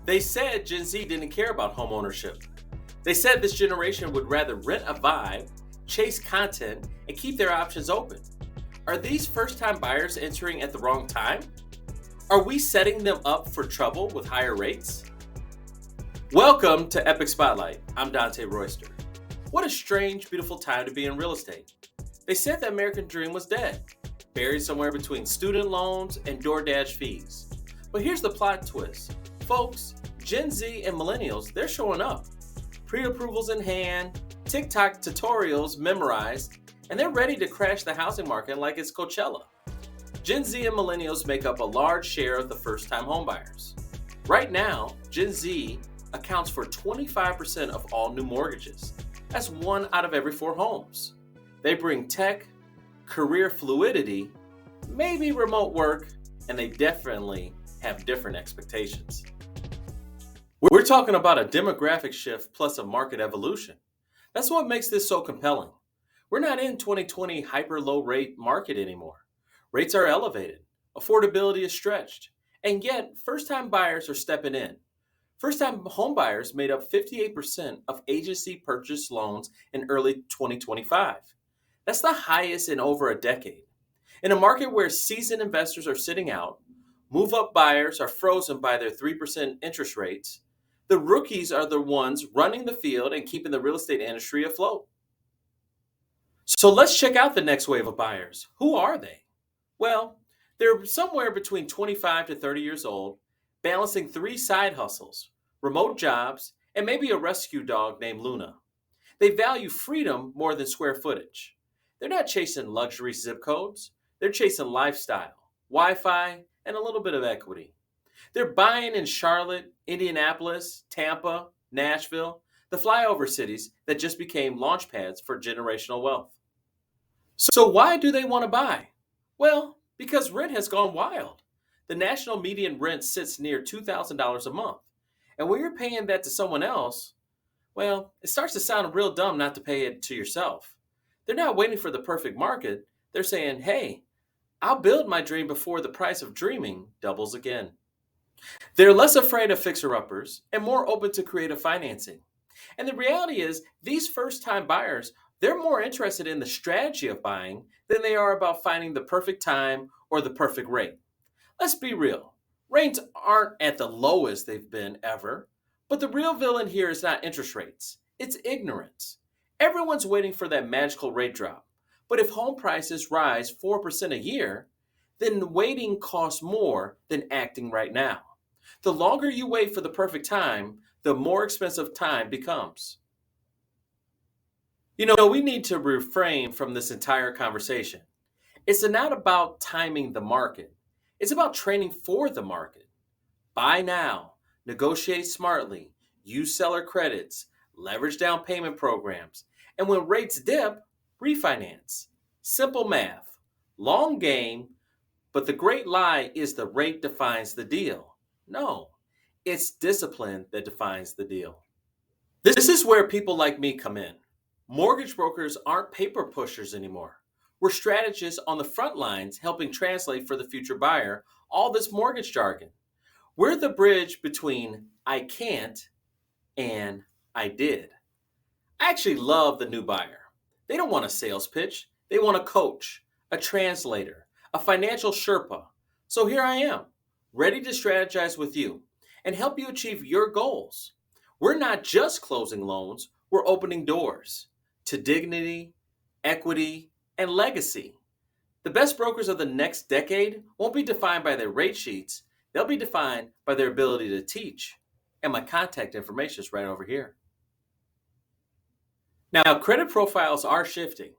They said Gen Z didn't care about home ownership. They said this generation would rather rent a vibe, chase content, and keep their options open. Are these first time buyers entering at the wrong time? Are we setting them up for trouble with higher rates? Welcome to Epic Spotlight. I'm Dante Royster. What a strange, beautiful time to be in real estate. They said the American dream was dead, buried somewhere between student loans and DoorDash fees. But here's the plot twist. Folks, Gen Z and millennials, they're showing up. Pre-approvals in hand, TikTok tutorials memorized, and they're ready to crash the housing market like it's Coachella. Gen Z and millennials make up a large share of the first-time homebuyers. Right now, Gen Z accounts for 25% of all new mortgages. That's 1 out of every 4 homes. They bring tech, career fluidity, maybe remote work, and they definitely have different expectations. We're talking about a demographic shift plus a market evolution. That's what makes this so compelling. We're not in 2020 hyper low rate market anymore. Rates are elevated, affordability is stretched, and yet first-time buyers are stepping in. First-time home buyers made up 58% of agency purchase loans in early 2025. That's the highest in over a decade. In a market where seasoned investors are sitting out, move-up buyers are frozen by their 3% interest rates, the rookies are the ones running the field and keeping the real estate industry afloat. So let's check out the next wave of buyers. Who are they? Well, they're somewhere between 25 to 30 years old, balancing 3 side hustles, remote jobs, and maybe a rescue dog named Luna. They value freedom more than square footage. They're not chasing luxury zip codes. They're chasing lifestyle, Wi-Fi, and a little bit of equity. They're buying in Charlotte, Indianapolis, Tampa, Nashville, the flyover cities that just became launch pads for generational wealth. So why do they want to buy? Well, because rent has gone wild. The national median rent sits near $2,000 a month. And when you're paying that to someone else, well, it starts to sound real dumb not to pay it to yourself. They're not waiting for the perfect market. They're saying, hey, I'll build my dream before the price of dreaming doubles again. They're less afraid of fixer-uppers and more open to creative financing. And the reality is, these first-time buyers, they're more interested in the strategy of buying than they are about finding the perfect time or the perfect rate. Let's be real. Rates aren't at the lowest they've been ever, but the real villain here is not interest rates. It's ignorance. Everyone's waiting for that magical rate drop. But if home prices rise 4% a year, then waiting costs more than acting right now. The longer you wait for the perfect time, the more expensive time becomes. We need to refrain from this entire conversation. It's not about timing the market. It's about training for the market. Buy now, negotiate smartly, use seller credits, leverage down payment programs, and when rates dip, refinance. Simple math. Long game, but the great lie is the rate defines the deal. No, it's discipline that defines the deal. This is where people like me come in. Mortgage brokers aren't paper pushers anymore. We're strategists on the front lines helping translate for the future buyer all this mortgage jargon. We're the bridge between I can't and I did. I actually love the new buyer. They don't want a sales pitch. They want a coach, a translator, a financial Sherpa. So here I am, ready to strategize with you and help you achieve your goals. We're not just closing loans, we're opening doors to dignity, equity, and legacy. The best brokers of the next decade won't be defined by their rate sheets, they'll be defined by their ability to teach. And my contact information is right over here. Now, credit profiles are shifting.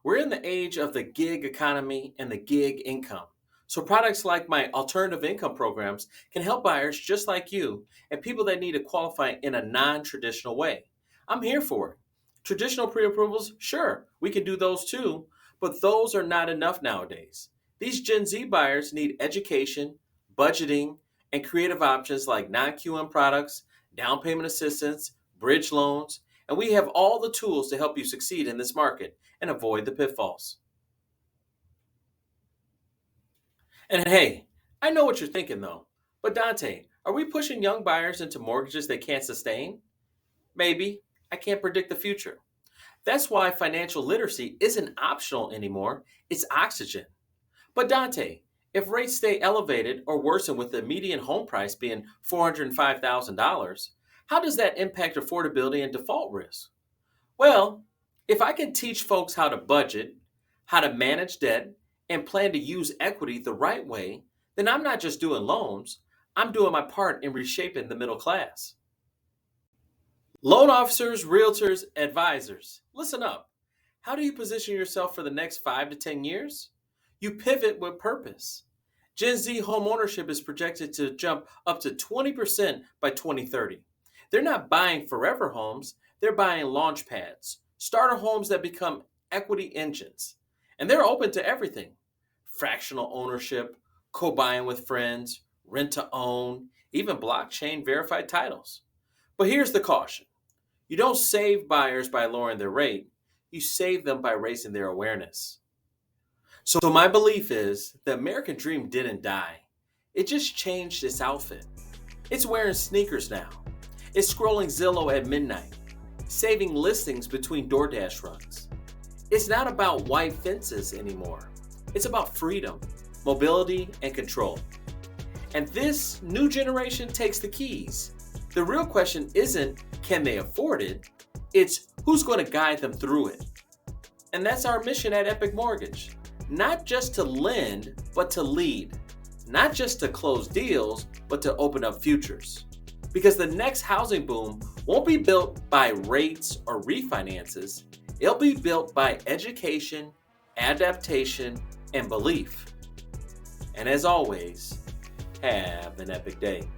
We're in the age of the gig economy and the gig income. So products like my alternative income programs can help buyers just like you and people that need to qualify in a non-traditional way. I'm here for it. Traditional pre-approvals, sure, we can do those too, but those are not enough nowadays. These Gen Z buyers need education, budgeting, and creative options like non-QM products, down payment assistance, bridge loans, and we have all the tools to help you succeed in this market and avoid the pitfalls. And hey, I know what you're thinking though, but Dante, Are we pushing young buyers into mortgages they can't sustain? Maybe. I can't predict the future. That's why financial literacy isn't optional anymore, it's oxygen. But Dante, if rates stay elevated or worsen with the median home price being $405,000, how does that impact affordability and default risk? Well, if I can teach folks how to budget, how to manage debt, and plan to use equity the right way, then I'm not just doing loans, I'm doing my part in reshaping the middle class. Loan officers, realtors, advisors, listen up. How do you position yourself for the next 5 to 10 years? You pivot with purpose. Gen Z homeownership is projected to jump up to 20% by 2030. They're not buying forever homes, they're buying launch pads, starter homes that become equity engines. And they're open to everything: fractional ownership, co buying with friends, rent to own, even blockchain verified titles. But here's the caution: you don't save buyers by lowering their rate, you save them by raising their awareness. So, my belief is the American dream didn't die, it just changed its outfit. It's wearing sneakers now, it's scrolling Zillow at midnight, saving listings between DoorDash runs. It's not about white fences anymore, it's about freedom, mobility, and control. And this new generation takes the keys. The real question isn't can they afford it, it's who's going to guide them through it. And that's our mission at Epic Mortgage. Not just to lend, but to lead. Not just to close deals, but to open up futures. Because the next housing boom won't be built by rates or refinances, it'll be built by education, adaptation, and belief. And as always, have an epic day.